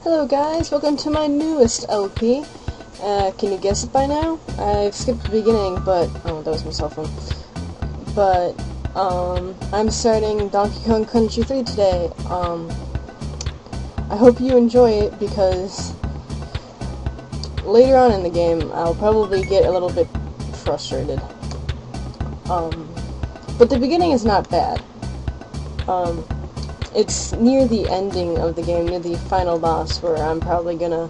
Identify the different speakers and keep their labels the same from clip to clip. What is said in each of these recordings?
Speaker 1: Hello guys, welcome to my newest LP. Can you guess it by now? I've skipped the beginning, but... oh, that was my cell phone. But, I'm starting Donkey Kong Country 3 today. I hope you enjoy it, because later on in the game, I'll probably get a little bit frustrated. But the beginning is not bad. It's near the ending of the game, near the final boss, where I'm probably gonna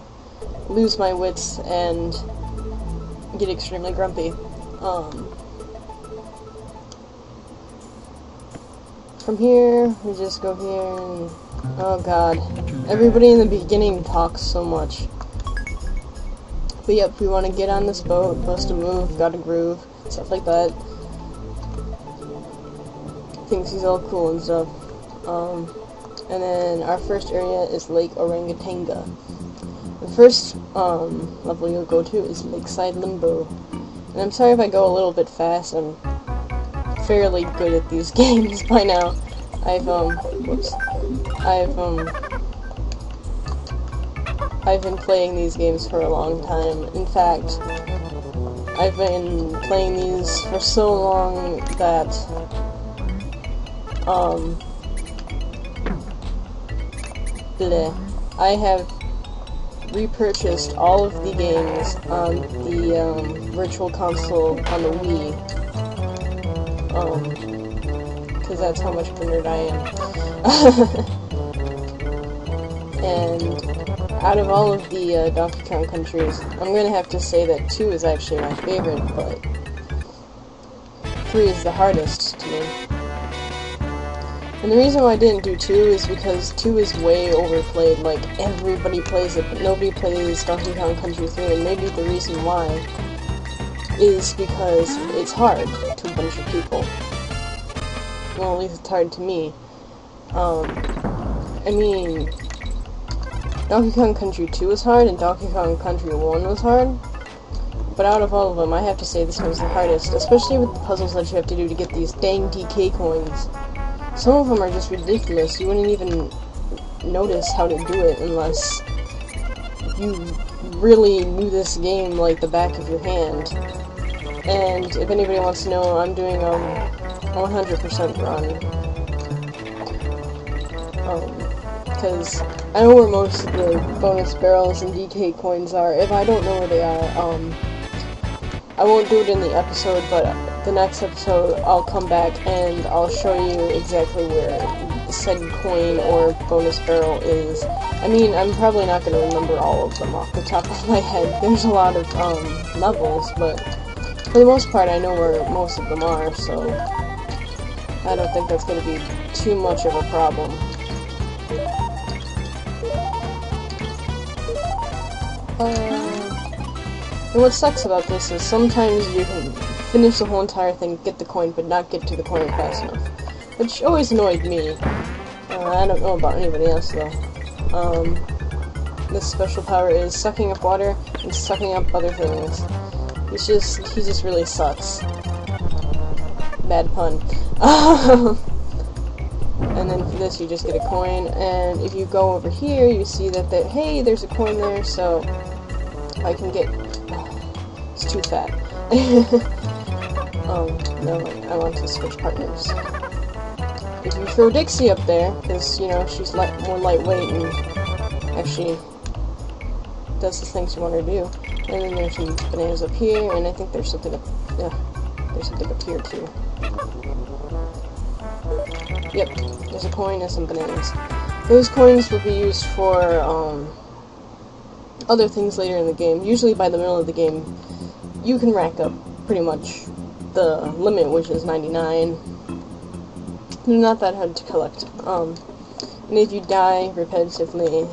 Speaker 1: lose my wits and get extremely grumpy. From here, we just go here and... oh god. Everybody in the beginning talks so much. But yep, we want to get on this boat, supposed to move, gotta groove, stuff like that. Thinks he's all cool and stuff. And then our first area is Lake Orangatanga. The first level you'll go to is Lakeside Limbo. And I'm sorry if I go a little bit fast, I'm fairly good at these games by now. I've been playing these games for a long time. In fact, I've been playing these for so long that I have repurchased all of the games on the virtual console on the Wii, because that's how much of a nerd I am. And out of all of the Donkey Kong countries, I'm gonna have to say that 2 is actually my favorite, but 3 is the hardest to me. And the reason why I didn't do 2 is because 2 is way overplayed. Like, everybody plays it, but nobody plays Donkey Kong Country 3, and maybe the reason why is because it's hard to a bunch of people. Well, at least it's hard to me. I mean, Donkey Kong Country 2 was hard, and Donkey Kong Country 1 was hard, but out of all of them, I have to say this one's the hardest, especially with the puzzles that you have to do to get these dang DK coins. Some of them are just ridiculous. You wouldn't even notice how to do it unless you really knew this game like the back of your hand. And if anybody wants to know, I'm doing a 100% run. Because I know where most of the bonus barrels and DK coins are. If I don't know where they are, I won't do it in the episode, but the next episode I'll come back and I'll show you exactly where said coin or bonus barrel is. I mean, I'm probably not going to remember all of them off the top of my head. There's a lot of levels, but for the most part I know where most of them are, so I don't think that's going to be too much of a problem. And what sucks about this is sometimes you can finish the whole entire thing, get the coin, but not get to the coin fast enough. Which always annoyed me. I don't know about anybody else though. This special power is sucking up water and sucking up other things. He just really sucks. Bad pun. And then for this you just get a coin, and if you go over here you see that hey, there's a coin there, so I can get... it's too fat. No, I want to switch partners. If you throw Dixie up there, because, you know, she's more lightweight and actually does the things you want her to do. And then there's some bananas up here, and I think there's something up, there's something up here too. Yep, there's a coin and some bananas. Those coins will be used for, other things later in the game. Usually by the middle of the game, you can rack up pretty much the limit, which is 99. They're not that hard to collect. And if you die repetitively,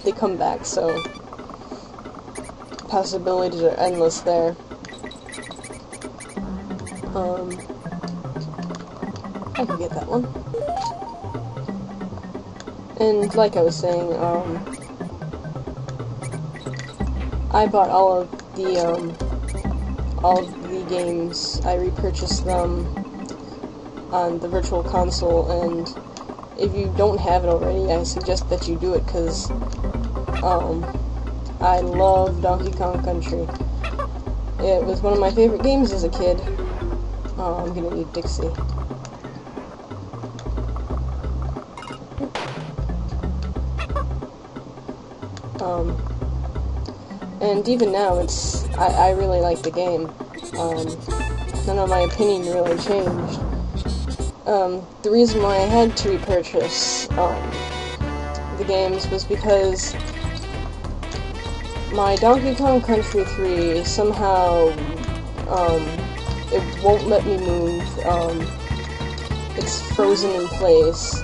Speaker 1: they come back, so possibilities are endless there. I can get that one. And like I was saying, I bought all of the games. I repurchased them on the virtual console, and if you don't have it already, I suggest that you do it, because I love Donkey Kong Country. It was one of my favorite games as a kid. I'm gonna need Dixie. And even now, I really like the game. None of my opinion really changed. The reason why I had to repurchase the games was because my Donkey Kong Country 3 somehow it won't let me move. It's frozen in place.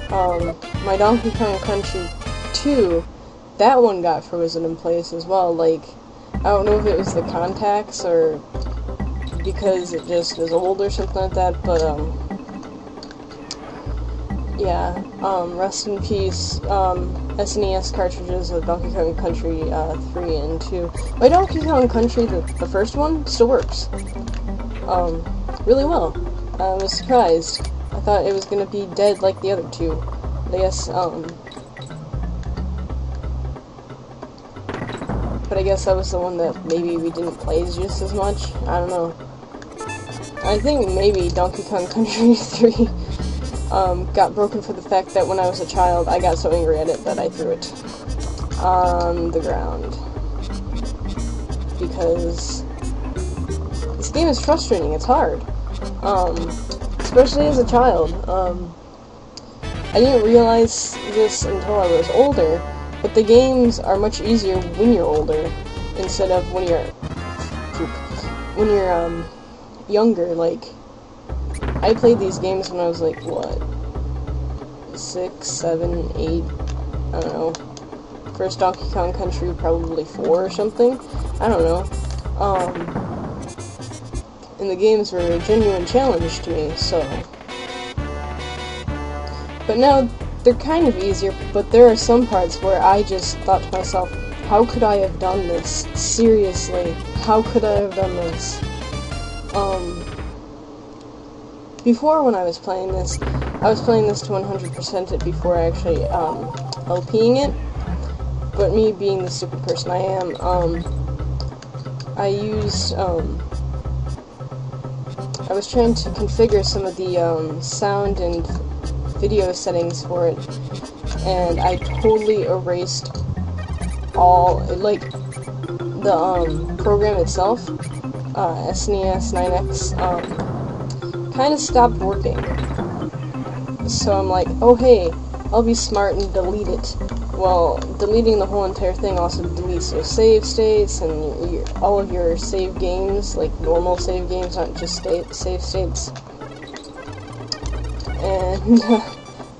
Speaker 1: My Donkey Kong Country 2, that one got frozen in place as well. Like, I don't know if it was the contacts or because it just is old or something like that, but yeah, rest in peace, SNES cartridges of Donkey Kong Country 3 and 2. My Donkey Kong Country, the first one, still works really well. I was surprised. I thought it was going to be dead like the other two. I guess, but I guess that was the one that maybe we didn't play just as much. I don't know. I think maybe Donkey Kong Country 3 got broken for the fact that when I was a child, I got so angry at it that I threw it on the ground. Because this game is frustrating, it's hard. Especially as a child. I didn't realize this until I was older, but the games are much easier when you're older, instead of when you're younger. Like, I played these games when I was like, what, 6, 7, 8, I don't know. First Donkey Kong Country, probably 4 or something. I don't know. And the games were a genuine challenge to me, so. But now, they're kind of easier, but there are some parts where I just thought to myself, how could I have done this? Seriously, how could I have done this? Before, when I was playing this to 100% it before actually LPing it. But me being the stupid person I am, I used I was trying to configure some of the sound and video settings for it, and I totally erased all, like, the program itself. SNES 9X kind of stopped working. So I'm like, oh hey, I'll be smart and delete it. Well, deleting the whole entire thing also deletes those save states and all of your save games, like normal save games, not just save states. And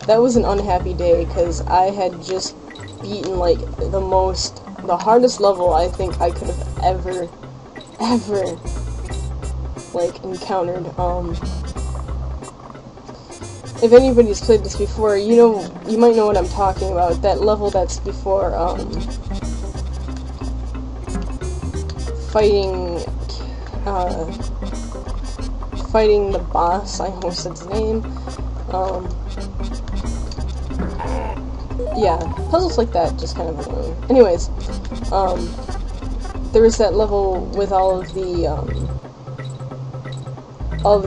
Speaker 1: that was an unhappy day, because I had just beaten, like, the hardest level I think I could have ever, like, encountered. If anybody's played this before, you might know what I'm talking about. That level that's before, fighting the boss. I almost said his name. Yeah, puzzles like that just kind of annoying. Anyways, there was that level with all of the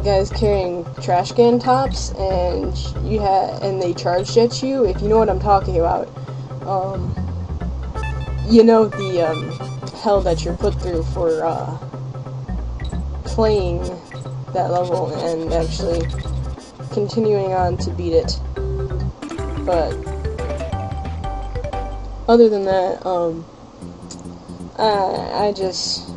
Speaker 1: guys carrying trash can tops, and they charged at you. If you know what I'm talking about, you know the hell that you're put through for playing that level and actually continuing on to beat it. But other than that, I just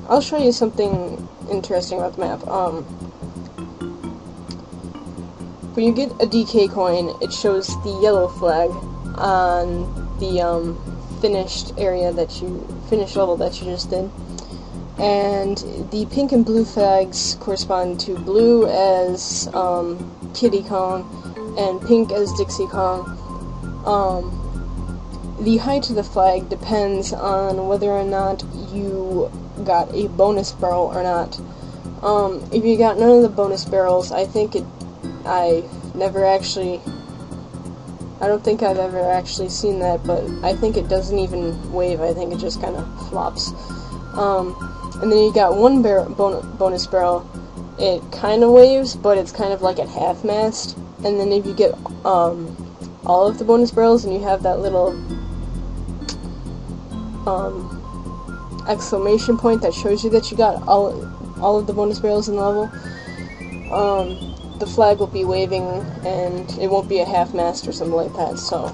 Speaker 1: I'll show you something interesting about the map. When you get a DK coin, it shows the yellow flag on the finished level that you just did, and the pink and blue flags correspond to blue as Kiddy Kong and pink as Dixie Kong. The height of the flag depends on whether or not you got a bonus barrel or not. If you got none of the bonus barrels, I think it I don't think I've ever actually seen that, but I think it doesn't even wave. I think it just kind of flops. And then you got one bonus barrel. It kind of waves, but it's kind of like at half-mast. And then if you get all of the bonus barrels, and you have that little exclamation point that shows you that you got all of the bonus barrels in the level, the flag will be waving, and it won't be a half-mast or something like that. So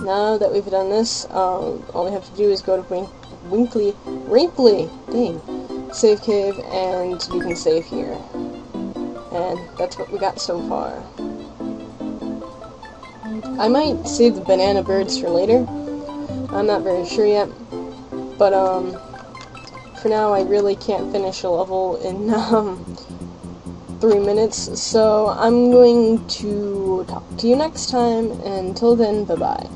Speaker 1: now that we've done this, all we have to do is go to Wrinkly, save cave, and you can save here. And that's what we got so far. I might save the banana birds for later. I'm not very sure yet. But, for now, I really can't finish a level in, 3 minutes. So, I'm going to talk to you next time. Until then, bye-bye.